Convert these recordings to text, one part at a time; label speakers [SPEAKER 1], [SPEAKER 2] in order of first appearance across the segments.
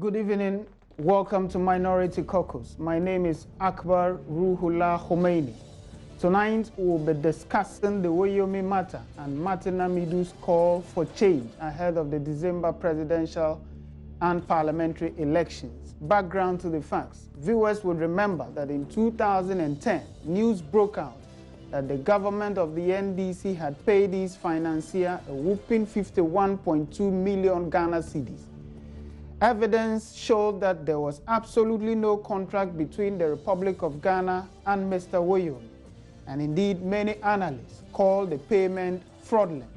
[SPEAKER 1] Good evening. Welcome to Minority Caucus. My name is Akbar Ruhullah Khomeini. Tonight we'll be discussing the Woyome matter and Martin Amidu's call for change ahead of the December presidential and parliamentary elections. Background to the facts. Viewers would remember that in 2010, news broke out that the government of the NDC had paid its financier a whopping 51.2 million Ghana cedis. Evidence showed that there was absolutely no contract between the Republic of Ghana and Mr. Woyome, and indeed many analysts called the payment fraudulent.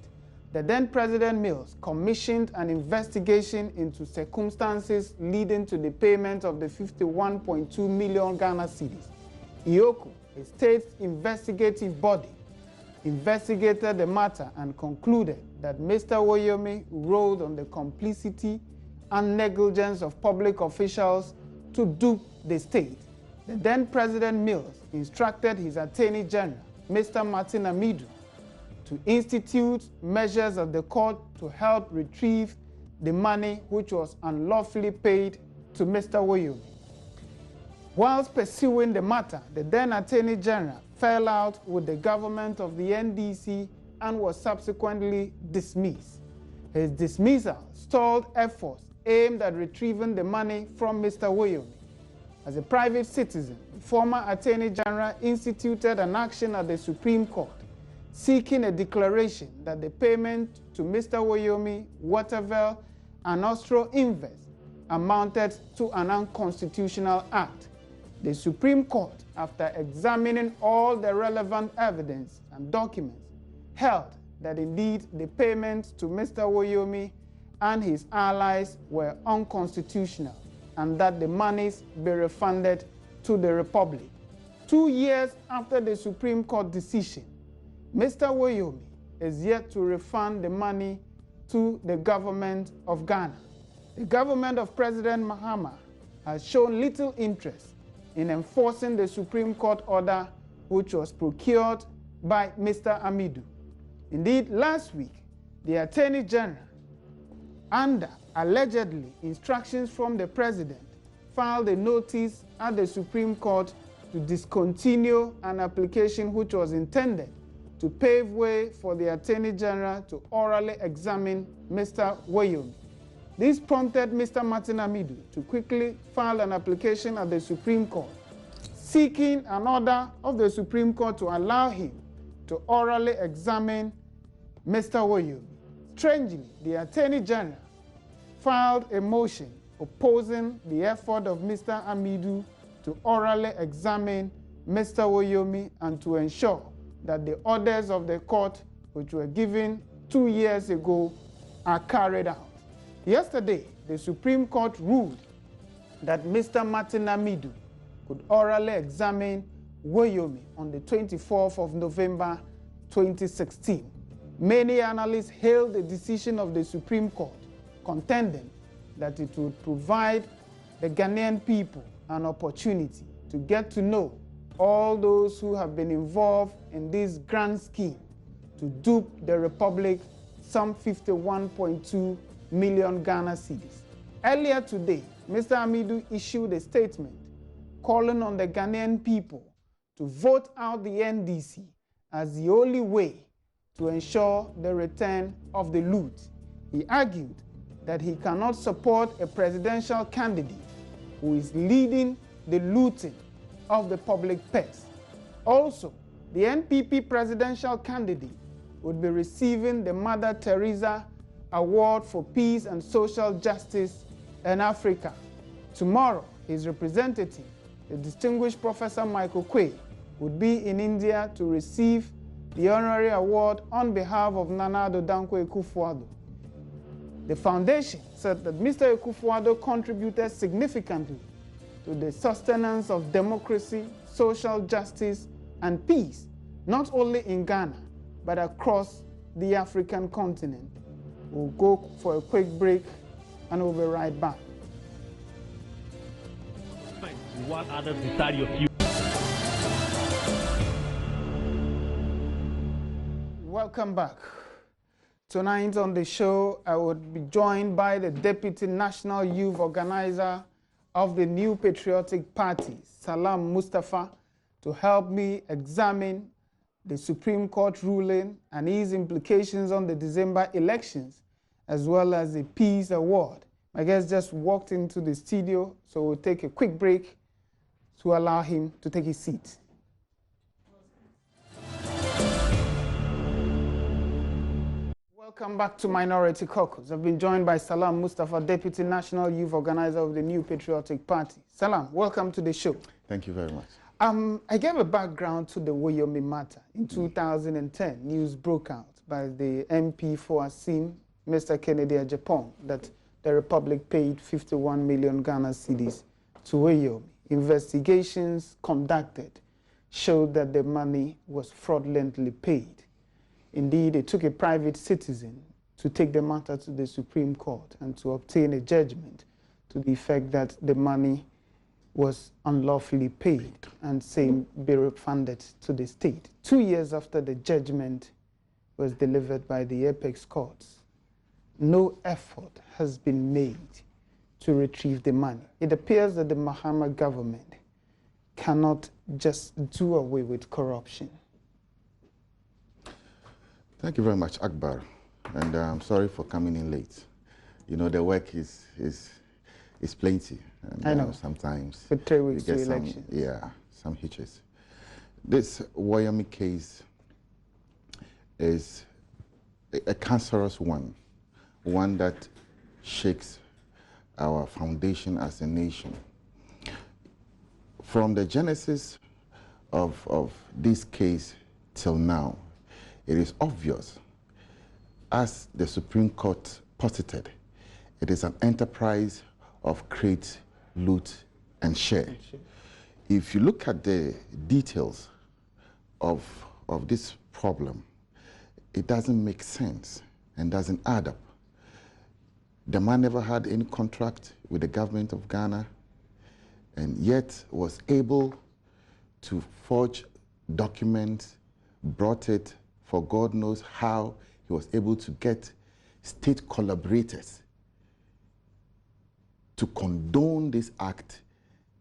[SPEAKER 1] The then President Mills commissioned an investigation into circumstances leading to the payment of the 51.2 million Ghana cedis. IOCO, a state investigative body, investigated the matter and concluded that Mr. Woyome rode on the complicity and negligence of public officials to dupe the state. The then President Mills instructed his Attorney General, Mr. Martin Amidu, to institute measures of the court to help retrieve the money which was unlawfully paid to Mr. Woyome. Whilst pursuing the matter, the then Attorney General fell out with the government of the NDC and was subsequently dismissed. His dismissal stalled efforts aimed at retrieving the money from Mr. Woyome. As a private citizen, the former Attorney General instituted an action at the Supreme Court seeking a declaration that the payment to Mr. Woyome, Waterville, and Austro Invest amounted to an unconstitutional act. The Supreme Court, after examining all the relevant evidence and documents, held that indeed the payments to Mr. Woyome and his allies were unconstitutional and that the monies be refunded to the Republic. 2 years after the Supreme Court decision, Mr. Woyome is yet to refund the money to the government of Ghana. The government of President Mahama has shown little interest in enforcing the Supreme Court order which was procured by Mr. Amidu. Indeed, last week, the Attorney General, under allegedly instructions from the President, filed a notice at the Supreme Court to discontinue an application which was intended to pave way for the Attorney General to orally examine Mr. Woyome. This prompted Mr. Martin Amidu to quickly file an application at the Supreme Court, seeking an order of the Supreme Court to allow him to orally examine Mr. Woyome. Strangely, the Attorney General filed a motion opposing the effort of Mr. Amidu to orally examine Mr. Woyome and to ensure that the orders of the court, which were given 2 years ago, are carried out. Yesterday, the Supreme Court ruled that Mr. Martin Amidu could orally examine Woyome on the 24th of November 2016. Many analysts hailed the decision of the Supreme Court, contending that it would provide the Ghanaian people an opportunity to get to know all those who have been involved in this grand scheme to dupe the Republic some 51.2 million Ghana cedis. Earlier today, Mr. Amidu issued a statement calling on the Ghanaian people to vote out the NDC as the only way to ensure the return of the loot. He argued that he cannot support a presidential candidate who is leading the looting of the public purse. Also, the NPP presidential candidate would be receiving the Mother Teresa Award for Peace and Social Justice in Africa. Tomorrow, his representative, the distinguished Professor Michael Quay, would be in India to receive the honorary award on behalf of Nana Addo Dankwa Akufo-Addo. The foundation said that Mr. Akufo-Addo contributed significantly to the sustenance of democracy, social justice, and peace, not only in Ghana, but across the African continent. We'll go for a quick break and we'll be right back.
[SPEAKER 2] What others decide your future?
[SPEAKER 1] Welcome back. Tonight on the show, I would be joined by the Deputy National Youth Organizer of the New Patriotic Party, Salam Mustafa, to help me examine the Supreme Court ruling and its implications on the December elections, as well as the Peace Award. My guest just walked into the studio, so we'll take a quick break to allow him to take his seat. Welcome back to Minority Caucus. I've been joined by Salam Mustafa, Deputy National Youth Organizer of the New Patriotic Party. Salam, welcome to the show.
[SPEAKER 3] Thank you very much.
[SPEAKER 1] I gave a background to the Woyome matter. In 2010, news broke out by the MP for Asim, Mr. Kennedy Ajapong, that the Republic paid 51 million Ghana cedis to Woyome. Investigations conducted showed that the money was fraudulently paid. Indeed, it took a private citizen to take the matter to the Supreme Court and to obtain a judgment to the effect that the money was unlawfully paid and same be refunded to the state. 2 years after the judgment was delivered by the apex courts, no effort has been made to retrieve the money. It appears that the Mahama government cannot just do away with corruption.
[SPEAKER 3] Thank you very much, Akbar. And I'm sorry for coming in late. You know, the work is plenty. And,
[SPEAKER 1] I know.
[SPEAKER 3] Sometimes
[SPEAKER 1] for 3 weeks
[SPEAKER 3] you
[SPEAKER 1] to
[SPEAKER 3] get
[SPEAKER 1] elections.
[SPEAKER 3] some hitches. This Woyome case is a cancerous one that shakes our foundation as a nation. From the genesis of this case till now, it is obvious, as the Supreme Court posited, it is an enterprise of create, loot, and share. If you look at the details of this problem, it doesn't make sense and doesn't add up. The man never had any contract with the government of Ghana and yet was able to forge documents, brought it for God knows how he was able to get state collaborators to condone this act,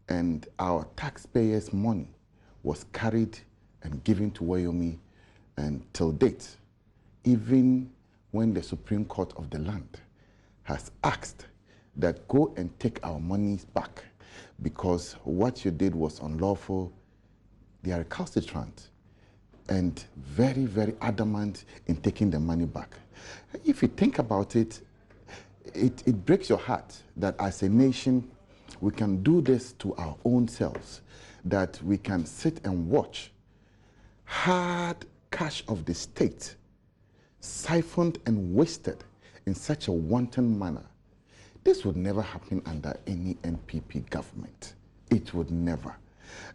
[SPEAKER 3] and our taxpayers' money was carried and given to Woyome until date, even when the Supreme Court of the land has asked that go and take our monies back because what you did was unlawful. They are recalcitrant and very, very adamant in taking the money back. If you think about it, it breaks your heart that as a nation, we can do this to our own selves, that we can sit and watch hard cash of the state siphoned and wasted in such a wanton manner. This would never happen under any NPP government. It would never.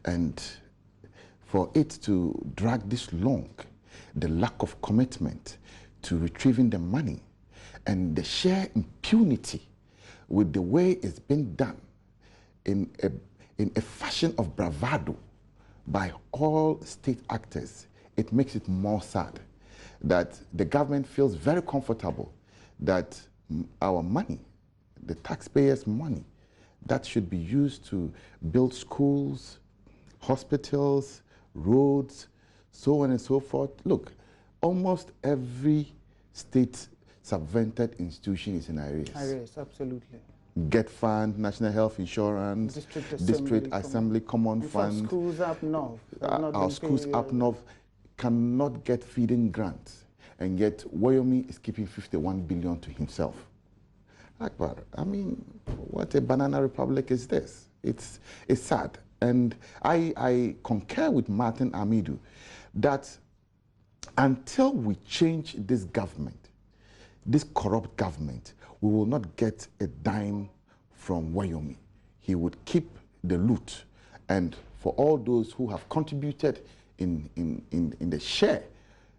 [SPEAKER 3] And for it to drag this long, the lack of commitment to retrieving the money and the sheer impunity with the way it's been done in a fashion of bravado by all state actors, it makes it more sad that the government feels very comfortable that our money, the taxpayers' money, that should be used to build schools, hospitals, roads, so on and so forth. Look, almost every state subvented institution is in arrears.
[SPEAKER 1] Arrears, absolutely.
[SPEAKER 3] Get Fund, National Health Insurance, District Assembly Common Fund.
[SPEAKER 1] Schools up north.
[SPEAKER 3] Our schools up north cannot get feeding grants, and yet Woyome is keeping 51 billion to himself. Akbar, I mean, what a banana republic is this? It's sad. And I concur with Martin Amidu that until we change this government, this corrupt government, we will not get a dime from Woyome. He would keep the loot. And for all those who have contributed in the share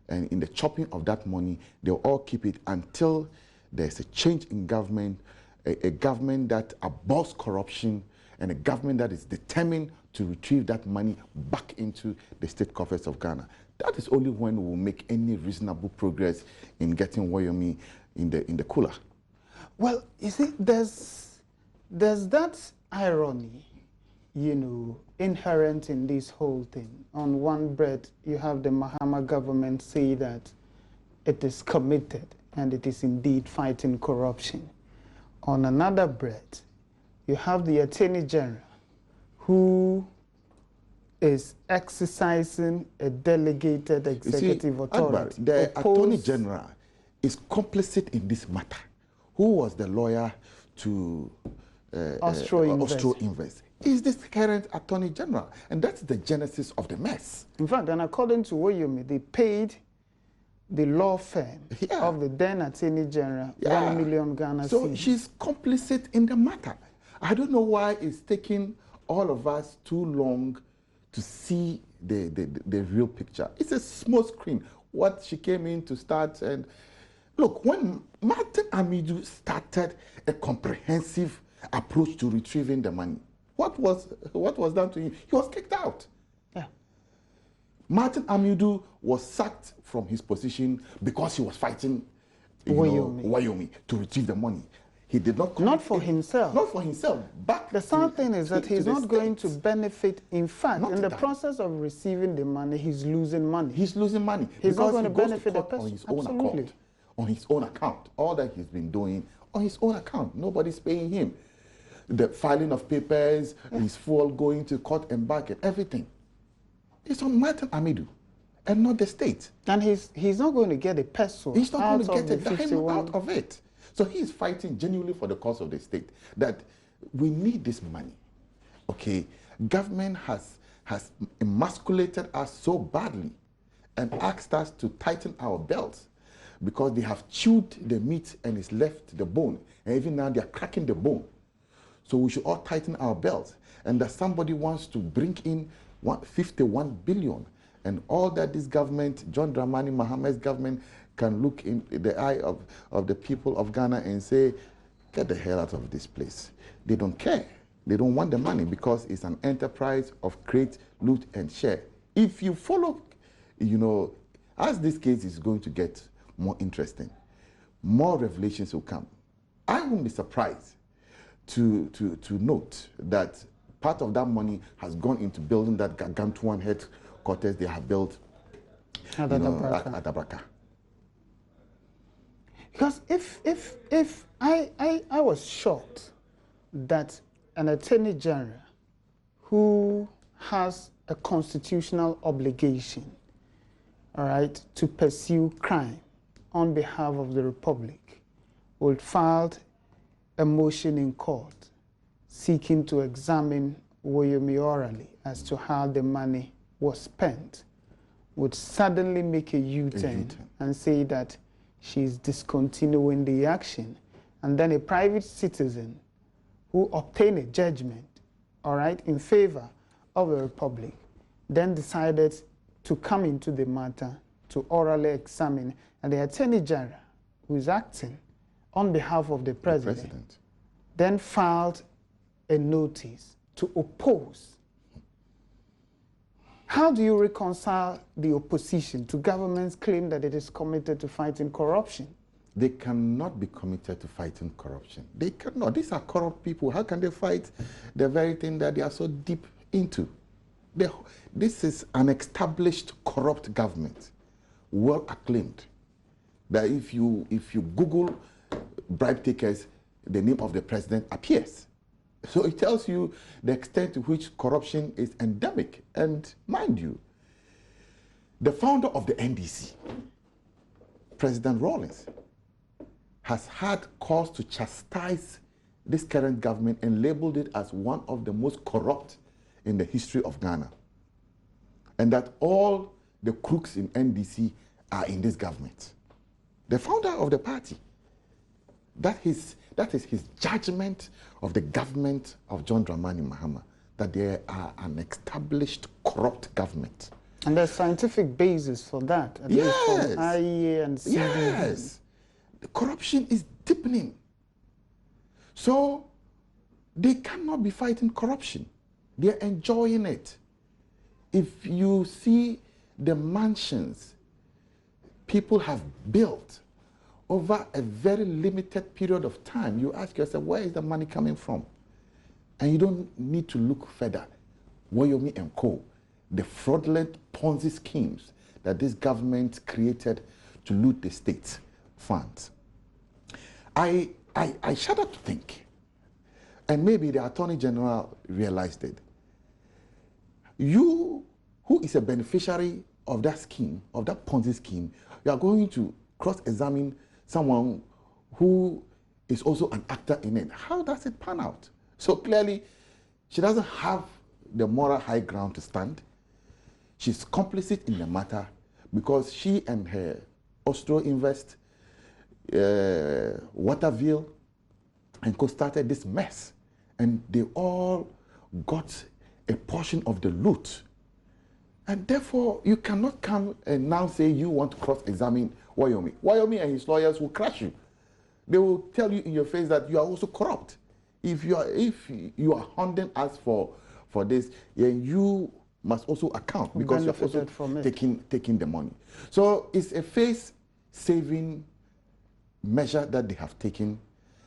[SPEAKER 3] and in the chopping of that money, they'll all keep it until there's a change in government, a government that abhors corruption, and a government that is determined to retrieve that money back into the state coffers of Ghana. That is only when we will make any reasonable progress in getting Woyome in the cooler.
[SPEAKER 1] Well, you see, there's that irony, you know, inherent in this whole thing. On one breath, you have the Mahama government say that it is committed and it is indeed fighting corruption. On another breath, you have the Attorney General who is exercising a delegated executive authority.
[SPEAKER 3] Akbar, the Attorney General is complicit in this matter. Who was the lawyer to Austro Invest? Is this current Attorney General, and that's the genesis of the mess.
[SPEAKER 1] In fact, and according to Woyome, they paid the law firm of the then Attorney General 1 million Ghana cedis.
[SPEAKER 3] So she's complicit in the matter. I don't know why it's taking all of us too long to see the real picture. It's a small screen. What she came in to start, and look, when Martin Amidu started a comprehensive approach to retrieving the money, what was done to him? He was kicked out.
[SPEAKER 1] Yeah.
[SPEAKER 3] Martin Amidu was sacked from his position because he was fighting Woyome to retrieve the money. He did not.
[SPEAKER 1] Not for himself.
[SPEAKER 3] Not for himself. But
[SPEAKER 1] the sad thing is that he's not going to benefit. In fact, in the process of receiving the money, he's losing money.
[SPEAKER 3] He's losing money.
[SPEAKER 1] He's not going to benefit the person.
[SPEAKER 3] On his own account. On his own account. All that he's been doing on his own account. Nobody's paying him. The filing of papers, his fuel going to court and back and everything. It's on Martin Amidu and not the state.
[SPEAKER 1] And he's not going to get a peso.
[SPEAKER 3] He's not going to get a dime out of it. So he's fighting genuinely for the cause of the state, that we need this money. Okay, government has emasculated us so badly and asked us to tighten our belts because they have chewed the meat and it's left the bone. And even now they're cracking the bone. So we should all tighten our belts. And that somebody wants to bring in 51 billion. And all that this government, John Dramani Mahama's government, can look in the eye of the people of Ghana and say, get the hell out of this place. They don't care. They don't want the money because it's an enterprise of create, loot, and share. If you follow, you know, as this case is going to get more interesting, more revelations will come. I won't be surprised to note that part of that money has gone into building that gargantuan headquarters they have built at Abraka.
[SPEAKER 1] Because if I was shocked that an Attorney General who has a constitutional obligation, all right, to pursue crime on behalf of the Republic would file a motion in court seeking to examine Woyome orally as to how the money was spent, would suddenly make a U-turn and say that she's discontinuing the action. And then a private citizen who obtained a judgment, all right, in favor of the Republic, then decided to come into the matter to orally examine, and the Attorney General, who is acting on behalf of the President, then filed a notice to oppose. How do you reconcile the opposition to government's claim that it is committed to fighting corruption?
[SPEAKER 3] They cannot be committed to fighting corruption. They cannot. These are corrupt people. How can they fight the very thing that they are so deep into? This is an established corrupt government, well acclaimed. That if you Google bribe takers, the name of the president appears. So it tells you the extent to which corruption is endemic. And mind you, the founder of the NDC, President Rawlings, has had cause to chastise this current government and labeled it as one of the most corrupt in the history of Ghana. And that all the crooks in NDC are in this government. The founder of the party. That is his judgment of the government of John Dramani Mahama, that they are an established corrupt government.
[SPEAKER 1] And there's scientific basis for that, at least from IEA and CDB.
[SPEAKER 3] Yes, the corruption is deepening. So they cannot be fighting corruption. They're enjoying it. If you see the mansions people have built over a very limited period of time, you ask yourself, where is the money coming from? And you don't need to look further. Woyome and Co., the fraudulent Ponzi schemes that this government created to loot the state funds. I shudder to think, and maybe the Attorney General realized it. You, who is a beneficiary of that scheme, of that Ponzi scheme, you are going to cross-examine someone who is also an actor in it. How does it pan out? So clearly, she doesn't have the moral high ground to stand. She's complicit in the matter because she and her Austro Invest, Waterville, and Co started this mess. And they all got a portion of the loot. And therefore, you cannot come and now say you want to cross-examine Woyome. Woyome and his lawyers will crush you. They will tell you in your face that you are also corrupt. If you are hounding us for this, then you must also account because you're also taking the money. So it's a face-saving measure that they have taken.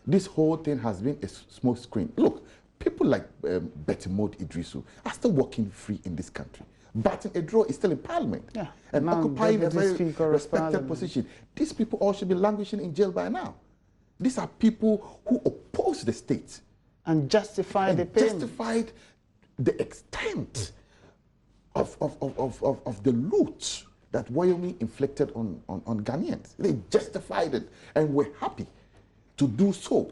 [SPEAKER 3] This whole thing has been a smoke screen. Look, people like Betty Maud Idrisu are still walking free in this country. Barton Edro is still in Parliament and occupying a very respected position. These people all should be languishing in jail by now. These are people who oppose the state
[SPEAKER 1] and justified
[SPEAKER 3] the extent of the loot that Woyome inflicted on Ghanaians. They justified it and were happy to do so.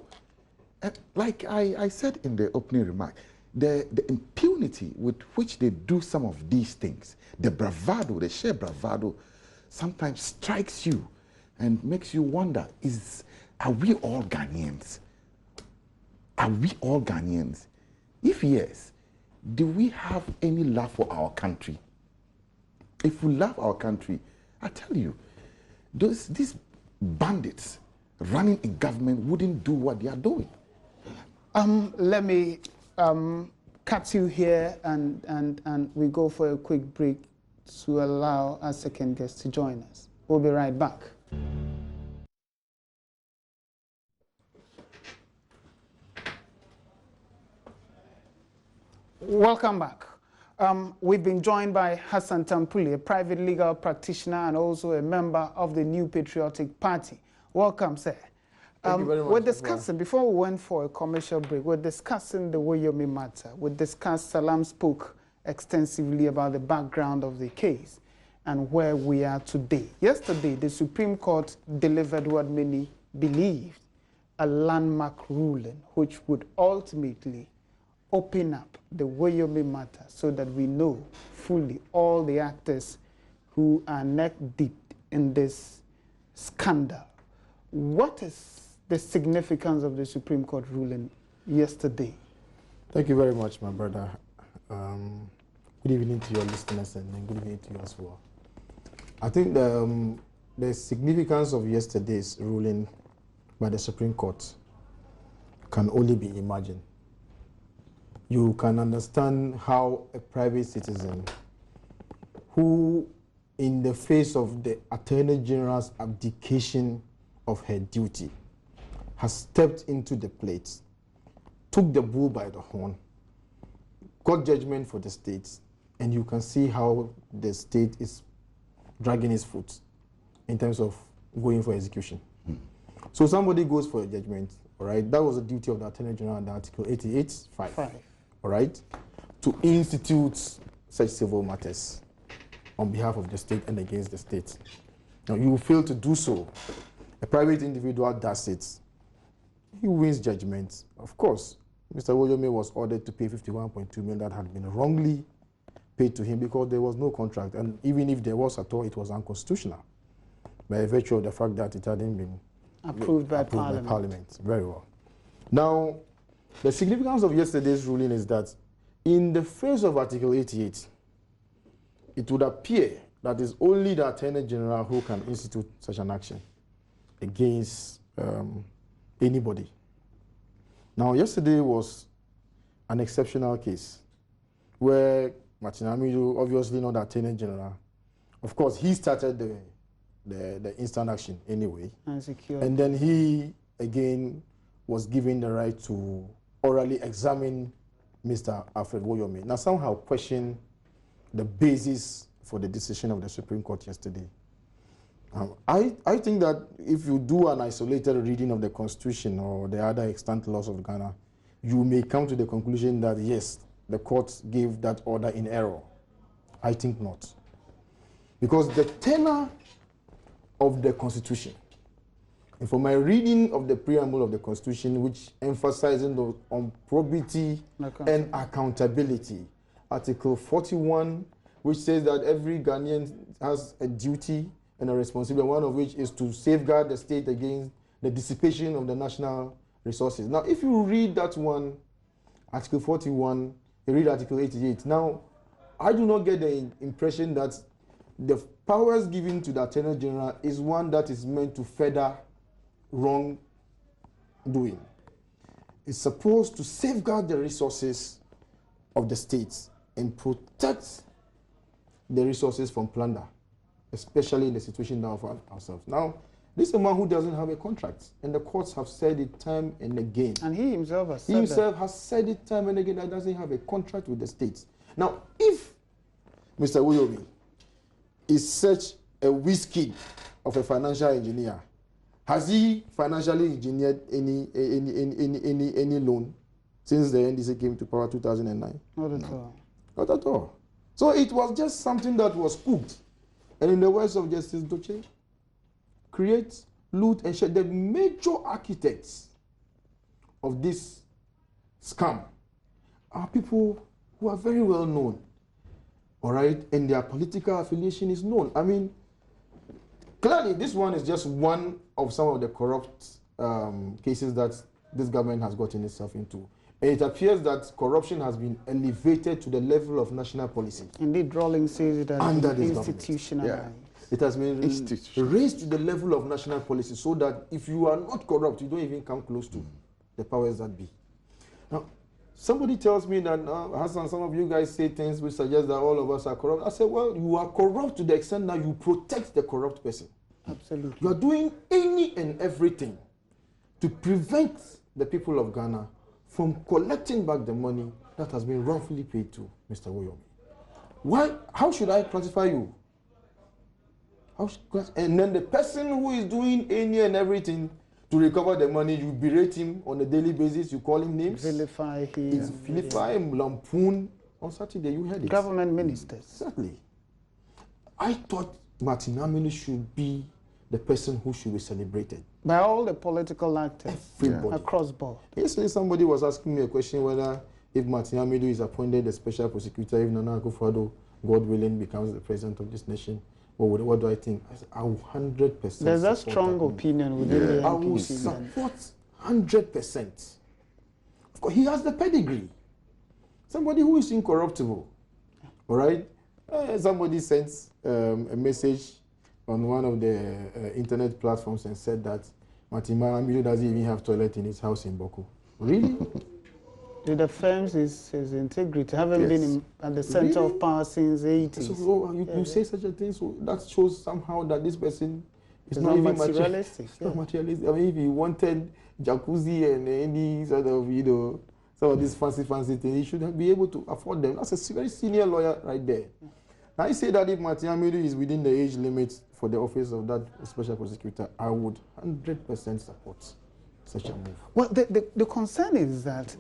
[SPEAKER 3] And like I said in the opening remark, the impunity with which they do some of these things, the bravado, the sheer bravado, sometimes strikes you and makes you wonder, are we all Ghanaians? Are we all Ghanaians? If yes, do we have any love for our country? If we love our country, I tell you, these bandits running in government wouldn't do what they are doing.
[SPEAKER 1] Let me cut you here and we go for a quick break to allow our second guest to join us. We'll be right back. Welcome back. We've been joined by Hassan Tampuli, a private legal practitioner and also a member of the New Patriotic Party. Welcome, sir.
[SPEAKER 4] Thank you very much.
[SPEAKER 1] We're discussing, before we went for a commercial break, we're discussing the Woyome matter. We discussed, Salam spoke extensively about the background of the case and where we are today. Yesterday, the Supreme Court delivered what many believed a landmark ruling, which would ultimately open up the Woyome matter so that we know fully all the actors who are neck deep in this scandal. What is the significance of the Supreme Court ruling yesterday?
[SPEAKER 4] Thank you very much, my brother. Good evening to your listeners and good evening to you as well. I think the significance of yesterday's ruling by the Supreme Court can only be imagined. You can understand how a private citizen who, in the face of the Attorney General's abdication of her duty, has stepped into the plate, took the bull by the horn, got judgment for the state, and you can see how the state is dragging its foot in terms of going for execution. So somebody goes for a judgment, all right? That was the duty of the Attorney General under Article 88(5), all right? To institute such civil matters on behalf of the state and against the state. Now, you fail to do so. A private individual does it. He wins judgment. Of course, Mr. Woyome was ordered to pay 51.2 million that had been wrongly paid to him because there was no contract. And even if there was at all, it was unconstitutional by virtue of the fact that it hadn't been
[SPEAKER 1] approved by Parliament.
[SPEAKER 4] Very well. Now, the significance of yesterday's ruling is that in the face of Article 88, it would appear that it's only the Attorney General who can institute such an action against anybody. Now, yesterday was an exceptional case where Martin Amidu, obviously not the Attorney General, of course, he started the instant action anyway. And then he, again, was given the right to orally examine Mr. Alfred Woyome. Now, somehow question the basis for the decision of the Supreme Court yesterday. I think that if you do an isolated reading of the Constitution or the other extant laws of Ghana, you may come to the conclusion that, yes, the court gave that order in error. I think not. Because the tenor of the Constitution, and for my reading of the preamble of the Constitution, which emphasizes on probity and accountability, Article 41, which says that every Ghanaian has a duty and a responsibility, one of which is to safeguard the state against the dissipation of the national resources. Now, if you read that one, Article 41, you read Article 88. Now, I do not get the impression that the powers given to the Attorney General is one that is meant to further wrongdoing. It's supposed to safeguard the resources of the states and protect the resources from plunder, especially in the situation now of ourselves. Now, this is a man who doesn't have a contract, and the courts have said it time and again.
[SPEAKER 1] And he himself has said
[SPEAKER 4] has said it time and again that doesn't have a contract with the states. Now, if Mr. Woyome is such a whiz kid of a financial engineer, has he financially engineered any loan since the NDC came to power 2009?
[SPEAKER 1] Not at all.
[SPEAKER 4] Not at all. So it was just something that was cooked. And in the words of Justice Doche, create, loot, and share. The major architects of this scam are people who are very well known, all right? And their political affiliation is known. I mean, clearly, this one is just one of some of the corrupt cases that this government has gotten itself into. And it appears that corruption has been elevated to the level of national policy.
[SPEAKER 1] Indeed, Rawlings says it has been institutionalized.
[SPEAKER 4] Yeah. It has been raised to the level of national policy so that if you are not corrupt, you don't even come close to the powers that be. Now, somebody tells me that, Hassan, some of you guys say things which suggest that all of us are corrupt. I say, well, you are corrupt to the extent that you protect the corrupt person.
[SPEAKER 1] Absolutely.
[SPEAKER 4] You are doing any and everything to prevent the people of Ghana from collecting back the money that has been wrongfully paid to Mr. Woyome. Why? How should I classify you? And then the person who is doing any and everything to recover the money, you berate him on a daily basis, you call him names.
[SPEAKER 1] Vilify him.
[SPEAKER 4] Vilify him, lampoon. On Saturday, you heard it.
[SPEAKER 1] Government ministers.
[SPEAKER 4] Exactly. I thought Martin Amidu should be the person who should be celebrated.
[SPEAKER 1] By all the political actors.
[SPEAKER 4] Everybody.
[SPEAKER 1] Across board.
[SPEAKER 4] Yesterday, somebody was asking me a question whether if Martin Amidu is appointed the special prosecutor, if Nana Akufo-Addo, God willing, becomes the president of this nation, what do I think? I said, I will 100%.
[SPEAKER 1] There's a strong opinion within the NPC.
[SPEAKER 4] I will support 100%. Of course, he has the pedigree. Somebody who is incorruptible. All right? Somebody sent a message on one of the internet platforms and said that Martin Amidu doesn't even have toilet in his house in Boko. Really?
[SPEAKER 1] It affirms his integrity, having been at the center of power since the 80s.
[SPEAKER 4] So you say such a thing, so that shows somehow that this person is not even
[SPEAKER 1] materialistic.
[SPEAKER 4] Not materialistic. I mean, if he wanted jacuzzi and any sort of, some of these fancy things, he should be able to afford them. That's a very senior lawyer right there. Now, I say that if Martin Amidu is within the age limit for the office of that special prosecutor, I would 100% support such a move.
[SPEAKER 1] Well, the concern is that,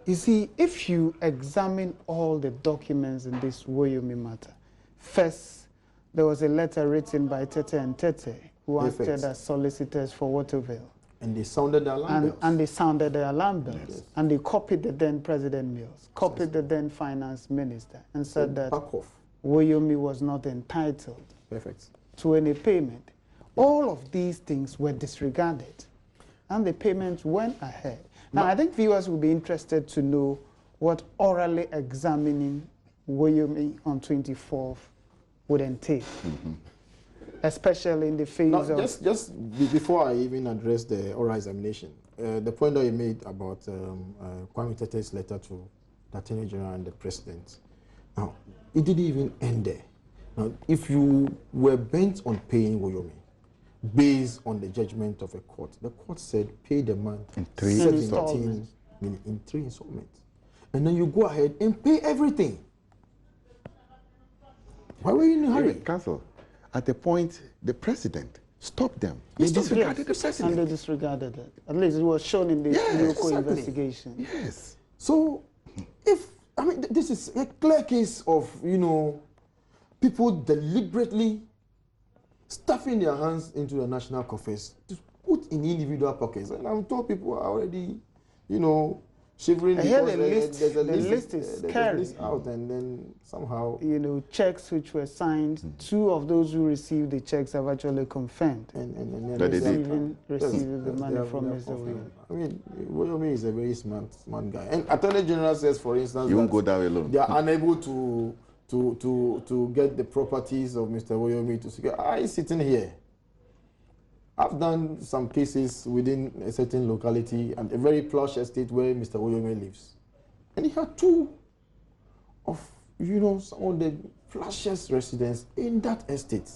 [SPEAKER 1] you see, if you examine all the documents in this Woyome matter, first, there was a letter written by Tete and Tete, who acted as solicitors for Waterville.
[SPEAKER 4] And they sounded the alarm bells.
[SPEAKER 1] And they sounded the alarm bells.
[SPEAKER 4] Yes.
[SPEAKER 1] And they copied the then President Mills, copied the then Finance Minister, and said that Woyome was not entitled to any payment. All of these things were disregarded, and the payments went ahead. Now, I think viewers will be interested to know what orally examining Woyome on 24th would entail, especially in the phase of...
[SPEAKER 4] Just before I even address the oral examination, the point that you made about Kwame Tete's letter to the Attorney General and the President, Now, it didn't even end there. Now, if you were bent on paying Woyome, based on the judgment of a court, the court said pay the man
[SPEAKER 3] in 3
[SPEAKER 1] installments.
[SPEAKER 4] million in 3 installments. And then you go ahead and pay everything. Why were you in a hurry?
[SPEAKER 3] Counsel, at the point, the president stopped them.
[SPEAKER 4] He
[SPEAKER 3] They
[SPEAKER 4] stopped them.
[SPEAKER 3] disregarded the
[SPEAKER 1] And
[SPEAKER 3] president.
[SPEAKER 1] they disregarded it. At least it was shown in the local
[SPEAKER 4] exactly.
[SPEAKER 1] investigation.
[SPEAKER 3] Yes.
[SPEAKER 4] So, this is a clear case of, people deliberately stuffing their hands into the national coffers to put in individual pockets. And I'm told people are already, shivering
[SPEAKER 1] I hear
[SPEAKER 4] because
[SPEAKER 1] the
[SPEAKER 4] there's a
[SPEAKER 1] list is
[SPEAKER 4] there's a
[SPEAKER 1] scary.
[SPEAKER 4] list out, and then somehow
[SPEAKER 1] Checks which were signed, 2 of those who received the checks have actually confirmed
[SPEAKER 4] and
[SPEAKER 3] That they did.
[SPEAKER 1] receiving the money from
[SPEAKER 4] Mr.
[SPEAKER 1] Mr. Woyome.
[SPEAKER 4] I mean, Woyome is a very smart guy. And Attorney General says, for instance,
[SPEAKER 3] You won't
[SPEAKER 4] that
[SPEAKER 3] go down alone.
[SPEAKER 4] they are unable to get the properties of Mr. Woyome to secure. I sitting here. I've done some cases within a certain locality and a very plush estate where Mr. Woyome lives. And he had 2 of, some of the flashiest residents in that estate.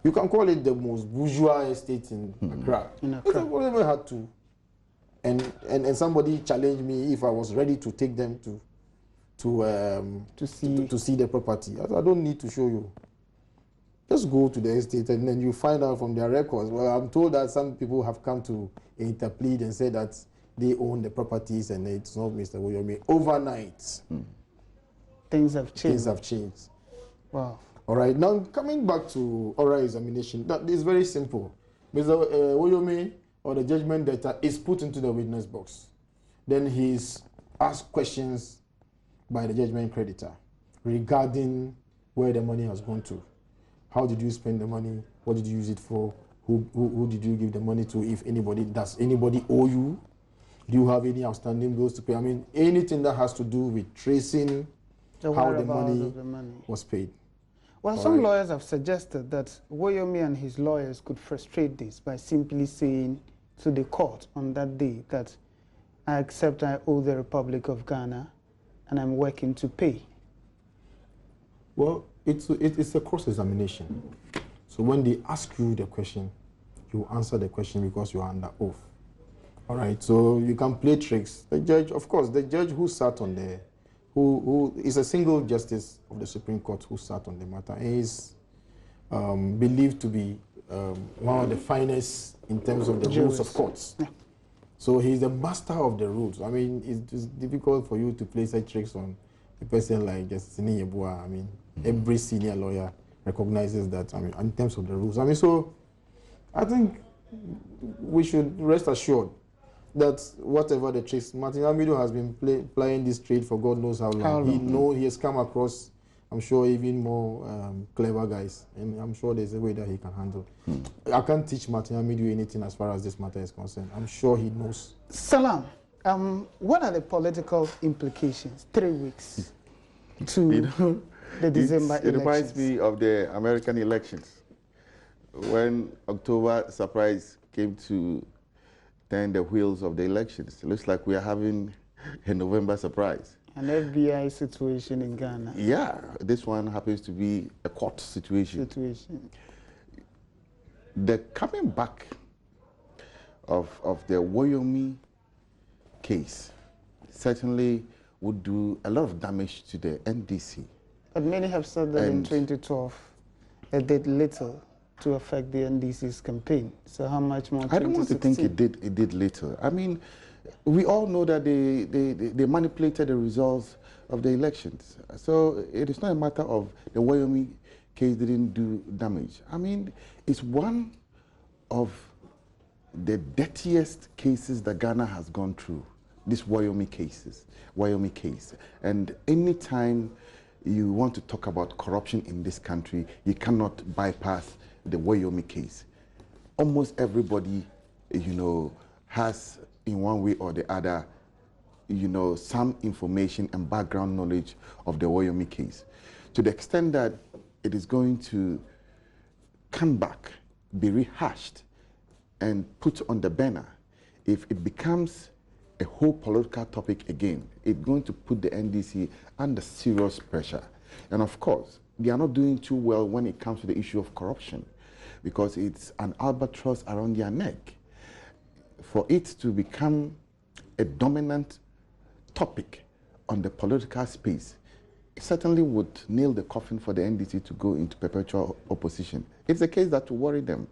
[SPEAKER 4] You can call it the most bourgeois estate in Accra.
[SPEAKER 1] In Accra.
[SPEAKER 4] Mr. Woyome had 2. And somebody challenged me if I was ready to take them to see the property. I don't need to show you. Just go to the estate and then you find out from their records. Well, I'm told that some people have come to interplead and say that they own the properties and it's not Mr. Woyome. Overnight,
[SPEAKER 1] Things have changed.
[SPEAKER 4] things have changed.
[SPEAKER 1] Wow.
[SPEAKER 4] All right, now coming back to oral examination, that is very simple. Mr. Woyome or the judgment debtor is put into the witness box. Then he is asked questions by the judgment creditor regarding where the money has gone to. How did you spend the money? What did you use it for? Who did you give the money to? If anybody, does anybody owe you? Do you have any outstanding bills to pay? I mean, anything that has to do with tracing how the money was paid.
[SPEAKER 1] Well, some lawyers have suggested that Woyome and his lawyers could frustrate this by simply saying to the court on that day that I accept I owe the Republic of Ghana and I'm working to pay.
[SPEAKER 4] Well, it's a cross-examination. So when they ask you the question, you answer the question because you are under oath. All right, so you can play tricks. The judge, of course, the judge who sat on the, who is a single justice of the Supreme Court who sat on the matter, is believed to be one of the finest in terms of the rules of courts.
[SPEAKER 1] Yeah.
[SPEAKER 4] So he's the master of the rules. I mean, it's difficult for you to play such tricks on a person like Justice Yeboah. I mean, every senior lawyer recognizes that, I mean, in terms of the rules. I mean, so I think we should rest assured that whatever the tricks, Martin Amidu has been playing this trade for God knows how long. He has come across, I'm sure, even more clever guys, and I'm sure there's a way that he can handle. I can't teach Martin Amidu anything as far as this matter is concerned. I'm sure he knows.
[SPEAKER 1] Salam, what are the political implications? 3 weeks to the December elections.
[SPEAKER 3] It reminds me of the American elections when October surprise came to turn the wheels of the elections. It looks like we are having a November surprise.
[SPEAKER 1] An FBI situation in Ghana.
[SPEAKER 3] Yeah, this one happens to be a court situation. The coming back of the Woyome case certainly would do a lot of damage to the NDC.
[SPEAKER 1] But many have said that in 2012 it did little to affect the NDC's campaign. So how much more?
[SPEAKER 3] I don't want to think it did little. I mean, we all know that they manipulated the results of the elections. So it is not a matter of the Woyome case didn't do damage. I mean, it's one of the dirtiest cases that Ghana has gone through. This Woyome case. And anytime you want to talk about corruption in this country, you cannot bypass the Woyome case. Almost everybody, has in one way or the other, some information and background knowledge of the Woyome case. To the extent that it is going to come back, be rehashed, and put on the banner, if it becomes a whole political topic again, it's going to put the NDC under serious pressure. And of course, they are not doing too well when it comes to the issue of corruption, because it's an albatross around their neck. For it to become a dominant topic on the political space, it certainly would nail the coffin for the NDC to go into perpetual opposition. It's a case that will worry them.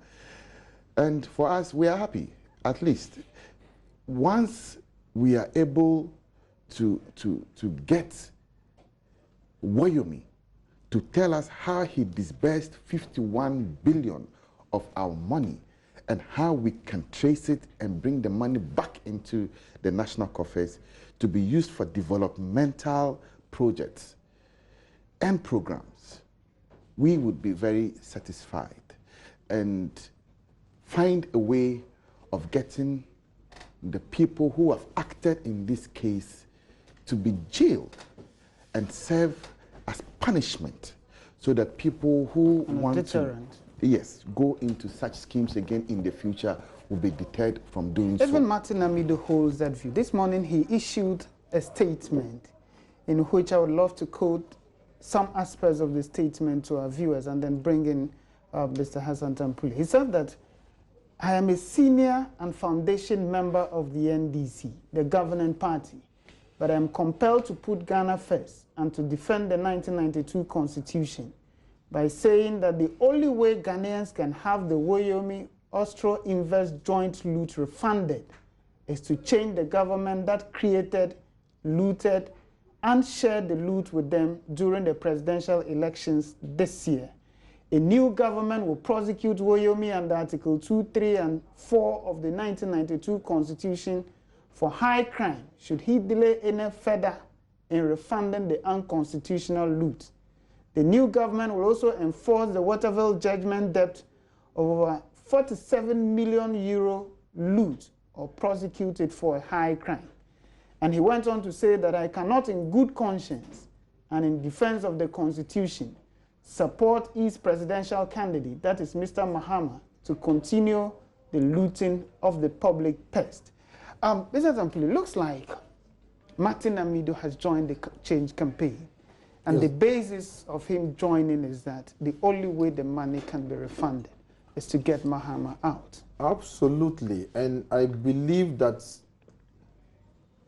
[SPEAKER 3] And for us, we are happy, at least. Once we are able to get Woyome to tell us how he disbursed 51 billion of our money and how we can trace it and bring the money back into the national coffers to be used for developmental projects and programs, we would be very satisfied and find a way of getting the people who have acted in this case to be jailed and serve as punishment, so that people who want to go into such schemes again in the future will be deterred from doing so.
[SPEAKER 1] Even Martin Amidu holds that view. This morning he issued a statement in which I would love to quote some aspects of the statement to our viewers and then bring in Mr. Hassan Tampuli. He said that, "I am a senior and foundation member of the NDC, the governing party, but I am compelled to put Ghana first and to defend the 1992 Constitution by saying that the only way Ghanaians can have the Woyome Austro-Invest joint loot refunded is to change the government that created, looted, and shared the loot with them during the presidential elections this year. A new government will prosecute Woyome under Article 2, 3, and 4 of the 1992 Constitution for high crime should he delay any further in refunding the unconstitutional loot. The new government will also enforce the Waterville judgment debt of over 47 million euro loot or prosecute it for a high crime." And he went on to say that, "I cannot in good conscience and in defense of the Constitution support his presidential candidate, that is Mr. Mahama, to continue the looting of the public purse." Mr. Tampuli, looks like Martin Amidu has joined the change campaign. And the basis of him joining is that the only way the money can be refunded is to get Mahama out.
[SPEAKER 4] Absolutely. And I believe that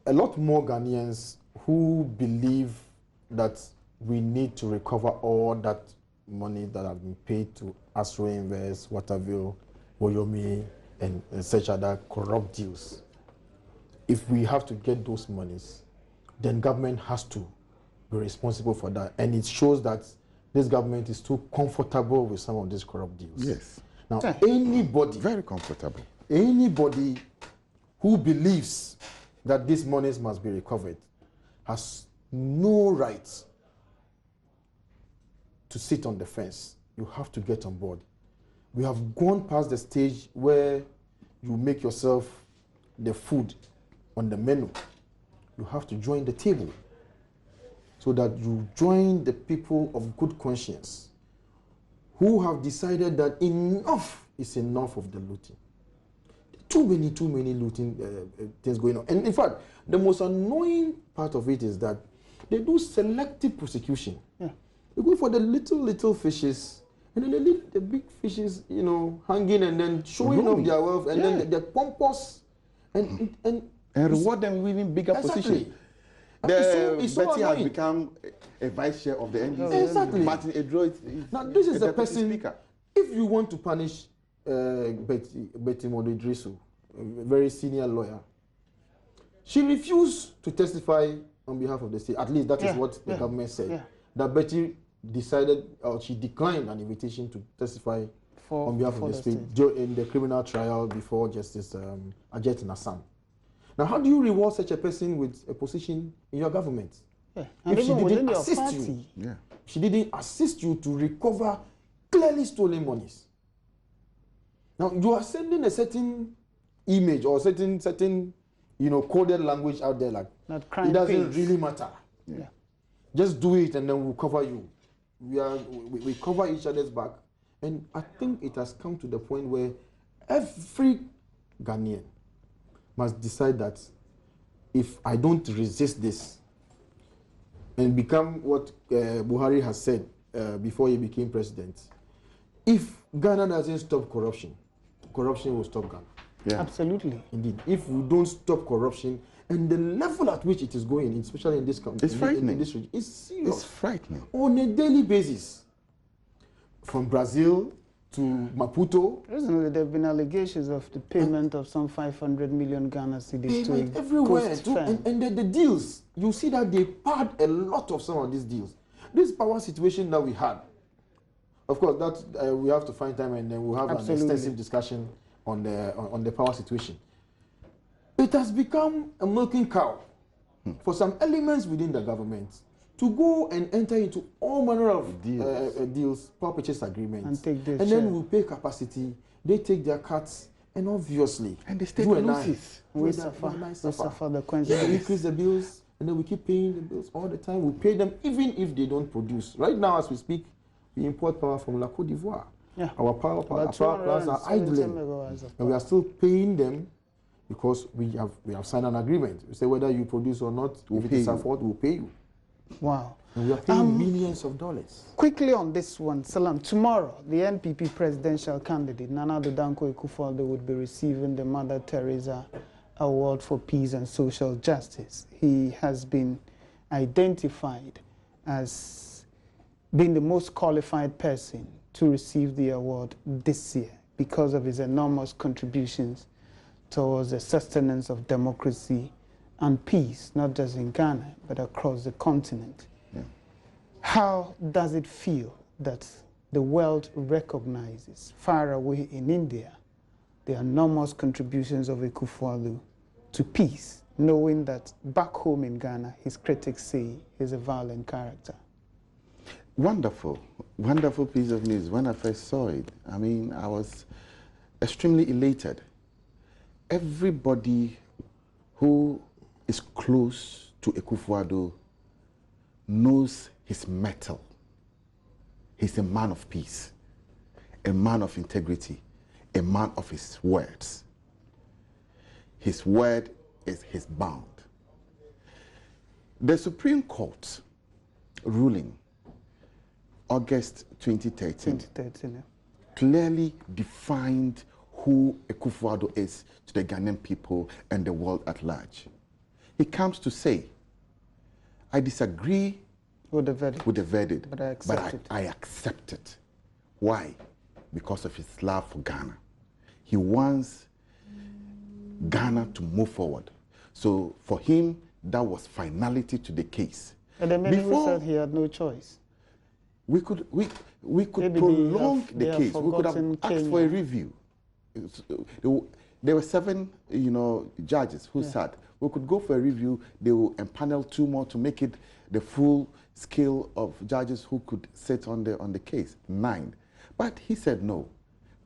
[SPEAKER 4] a lot more Ghanaians who believe that we need to recover all that money that have been paid to Astro Invest, Waterville, Woyome, and such other corrupt deals. If we have to get those monies, then government has to be responsible for that. And it shows that this government is too comfortable with some of these corrupt deals.
[SPEAKER 3] Yes.
[SPEAKER 4] Now, anybody,
[SPEAKER 3] very comfortable,
[SPEAKER 4] anybody who believes that these monies must be recovered has no right to sit on the fence. You have to get on board. We have gone past the stage where you make yourself the food on the menu. You have to join the table so that you join the people of good conscience who have decided that enough is enough of the looting. Too many looting things going on. And in fact, the most annoying part of it is that they do selective prosecution.
[SPEAKER 1] Yeah.
[SPEAKER 4] They go for the little fishes, and then they leave the big fishes, you know, hanging and then showing off their wealth, and then they're pompous and
[SPEAKER 3] reward them with even bigger position.
[SPEAKER 4] It's so
[SPEAKER 3] Betty has
[SPEAKER 4] annoying.
[SPEAKER 3] become a vice chair of the NDC.
[SPEAKER 4] Exactly.
[SPEAKER 3] Martin Edro is
[SPEAKER 4] now this is
[SPEAKER 3] a
[SPEAKER 4] the person.
[SPEAKER 3] speaker.
[SPEAKER 4] If you want to punish Betty Modedrisu, a very senior lawyer, she refused to testify on behalf of the state. At least that is what the government said. Yeah. That Betty decided, or she declined an invitation to testify on behalf of the state in the criminal trial before Justice Ajet Nassam. Now, how do you reward such a person with a position in your government?
[SPEAKER 1] Yeah.
[SPEAKER 4] If she didn't assist you, she didn't assist you to recover clearly stolen monies. Now, you are sending a certain image or certain coded language out there, like it doesn't really matter.
[SPEAKER 1] Yeah.
[SPEAKER 4] Just do it and then we'll cover you. We cover each other's back. And I think it has come to the point where every Ghanaian must decide that if I don't resist this, and become what Buhari has said before he became president, if Ghana doesn't stop corruption, corruption will stop Ghana.
[SPEAKER 3] Yeah.
[SPEAKER 1] Absolutely.
[SPEAKER 4] Indeed. If we don't stop corruption, and the level at which it is going, especially in this country,
[SPEAKER 3] It's frightening.
[SPEAKER 4] in this region, is serious.
[SPEAKER 3] It's frightening.
[SPEAKER 4] On a daily basis, from Brazil to Maputo,
[SPEAKER 1] Recently, there have been allegations of the payment of some 500 million Ghana cedis to a
[SPEAKER 4] everywhere.
[SPEAKER 1] coast firm.
[SPEAKER 4] And the deals, you see that they paid a lot of some of these deals. This power situation that we had, of course, that we have to find time and then we'll have
[SPEAKER 1] Absolutely.
[SPEAKER 4] an extensive discussion on the power situation. It has become a milking cow for some elements within the government to go and enter into all manner of deals, power purchase agreements,
[SPEAKER 1] And take their
[SPEAKER 4] and
[SPEAKER 1] share.
[SPEAKER 4] then we'll pay capacity. They take their cuts, and obviously,
[SPEAKER 3] And the state
[SPEAKER 4] you and I,
[SPEAKER 3] loses.
[SPEAKER 1] We
[SPEAKER 4] you and I
[SPEAKER 1] suffer the
[SPEAKER 4] We
[SPEAKER 1] consequences.
[SPEAKER 4] increase the bills, and then we keep paying the bills all the time. We pay them even if they don't produce. Right now, as we speak, we import power from La Côte d'Ivoire.
[SPEAKER 1] Yeah.
[SPEAKER 4] Our power plants are
[SPEAKER 1] 270
[SPEAKER 4] idling,
[SPEAKER 1] megawatts of
[SPEAKER 4] and we are still paying them because we have signed an agreement. We say whether you produce or not, if it is afford, we'll pay you.
[SPEAKER 1] Wow.
[SPEAKER 4] And we are paying millions of dollars.
[SPEAKER 1] Quickly on this one, Salam, tomorrow, the NPP presidential candidate, Nana Addo Dankwa Akufo-Addo, would be receiving the Mother Teresa Award for Peace and Social Justice. He has been identified as being the most qualified person to receive the award this year because of his enormous contributions towards the sustenance of democracy and peace, not just in Ghana, but across the continent.
[SPEAKER 3] Yeah.
[SPEAKER 1] How does it feel that the world recognizes far away in India the enormous contributions of Akufo-Addo to peace, knowing that back home in Ghana, his critics say he's a violent character?
[SPEAKER 3] Wonderful, wonderful piece of news. When I first saw it, I mean, I was extremely elated. Everybody who is close to Akufo-Addo knows his mettle. He's a man of peace, a man of integrity, a man of his words. His word is his bond. The Supreme Court ruling August 2013
[SPEAKER 1] 2013, yeah.
[SPEAKER 3] clearly defined who Akufo-Addo is to the Ghanaian people and the world at large. He comes to say, I disagree
[SPEAKER 1] With the verdict.
[SPEAKER 3] but
[SPEAKER 1] But I accept it.
[SPEAKER 3] I accept it. Why? Because of his love for Ghana. He wants Ghana to move forward. So for him, that was finality to the case.
[SPEAKER 1] And then many who
[SPEAKER 3] Before-
[SPEAKER 1] said he had no choice.
[SPEAKER 3] We could
[SPEAKER 1] Maybe they
[SPEAKER 3] prolong
[SPEAKER 1] have-
[SPEAKER 3] the
[SPEAKER 1] they have
[SPEAKER 3] case. We could have
[SPEAKER 1] forgotten
[SPEAKER 3] asked for a
[SPEAKER 1] Kenya.
[SPEAKER 3] review. There were 7, judges who sat. We could go for a review. They will empanel 2 more to make it the full scale of judges who could sit on the case, 9. But he said no.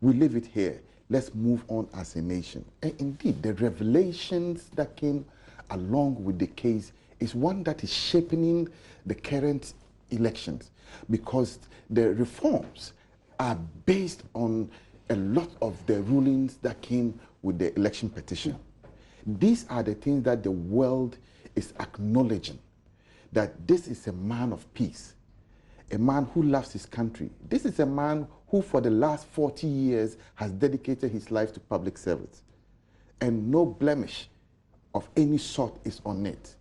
[SPEAKER 3] We leave it here. Let's move on as a nation. And indeed, the revelations that came along with the case is one that is shaping the current elections, because the reforms are based on a lot of the rulings that came with the election petition. These are the things that the world is acknowledging, that this is a man of peace, a man who loves his country. This is a man who for the last 40 years has dedicated his life to public service, and no blemish of any sort is on it.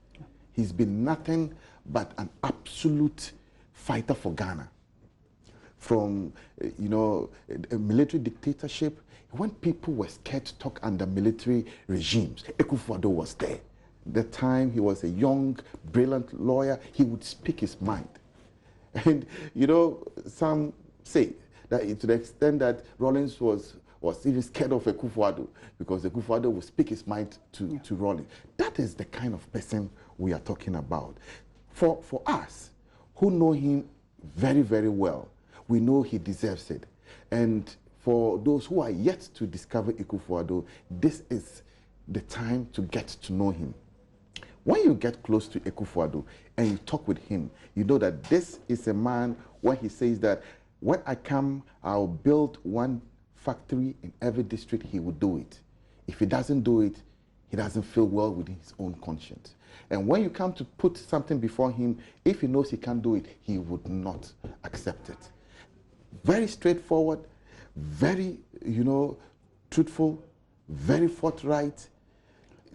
[SPEAKER 3] He's been nothing but an absolute fighter for Ghana. From, a military dictatorship, when people were scared to talk under military regimes, Akufo-Addo was there. The time he was a young, brilliant lawyer, he would speak his mind. And, some say that to the extent that Rawlings was even scared of Akufo-Addo, because Akufo-Addo would speak his mind to Rawlings. That is the kind of person we are talking about. For us, who know him very, very well, we know he deserves it. And for those who are yet to discover Akufo-Addo, this is the time to get to know him. When you get close to Akufo-Addo and you talk with him, you know that this is a man, when he says that when I come, I'll build 1 factory in every district, he will do it. If he doesn't do it, he doesn't feel well within his own conscience. And when you come to put something before him, if he knows he can't do it, he would not accept it. Very straightforward, very, truthful, very forthright.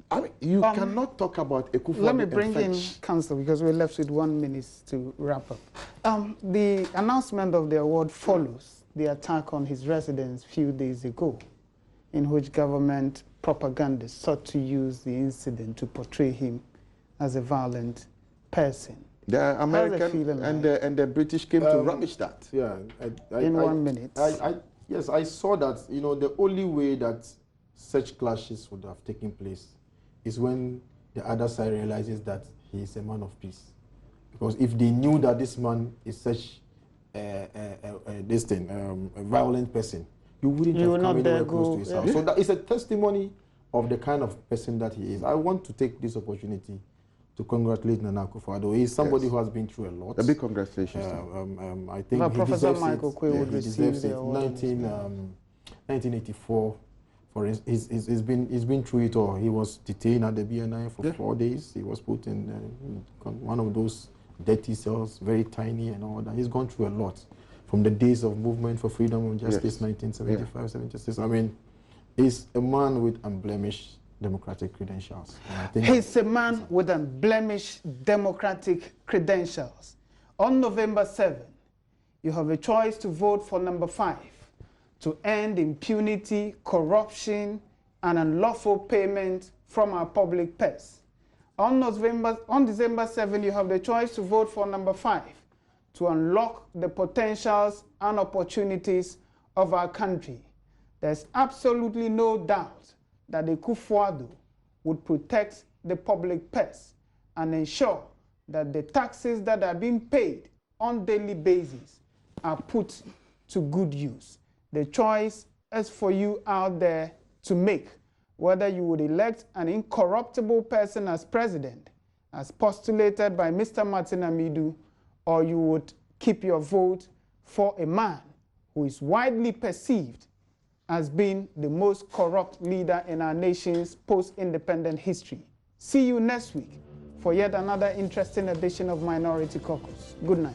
[SPEAKER 3] I mean, you cannot talk about Ekufuado.
[SPEAKER 1] Let me bring in Council, because we're left with 1 minute to wrap up. The announcement of the award follows the attack on his residence a few days ago, in which government propagandists sought to use the incident to portray him as a violent person.
[SPEAKER 3] The American and the British came to rubbish that.
[SPEAKER 4] Yeah,
[SPEAKER 1] in 1 minute.
[SPEAKER 4] Yes, I saw that. The only way that such clashes would have taken place is when the other side realizes that he is a man of peace. Because if they knew that this man is such a violent person, you wouldn't have come anywhere close to his house. So that is a testimony of the kind of person that he is. I want to take this opportunity to congratulate Nana Akufo-Addo. He is somebody who has been through a lot.
[SPEAKER 3] A big congratulations.
[SPEAKER 4] I think he
[SPEAKER 1] Professor
[SPEAKER 4] deserves
[SPEAKER 1] Michael Quay would receive the award.
[SPEAKER 4] 1984, for instance, he's been through it all. He was detained at the BNI for 4 days. He was put in one of those dirty cells, very tiny and all that. He's gone through a lot. From the days of Movement for Freedom and Justice, 1975, 76. I mean, he's a man with unblemished democratic credentials. I think
[SPEAKER 1] he's a man with unblemished democratic credentials. On November 7, you have a choice to vote for number 5, to end impunity, corruption, and unlawful payment from our public purse. On December 7, you have the choice to vote for number 5, to unlock the potentials and opportunities of our country. There's absolutely no doubt that the Akufo-Addo would protect the public purse and ensure that the taxes that are being paid on daily basis are put to good use. The choice is for you out there to make, whether you would elect an incorruptible person as president, as postulated by Mr. Martin Amidu, or you would keep your vote for a man who is widely perceived as being the most corrupt leader in our nation's post-independent history. See you next week for yet another interesting edition of Minority Caucus. Good night.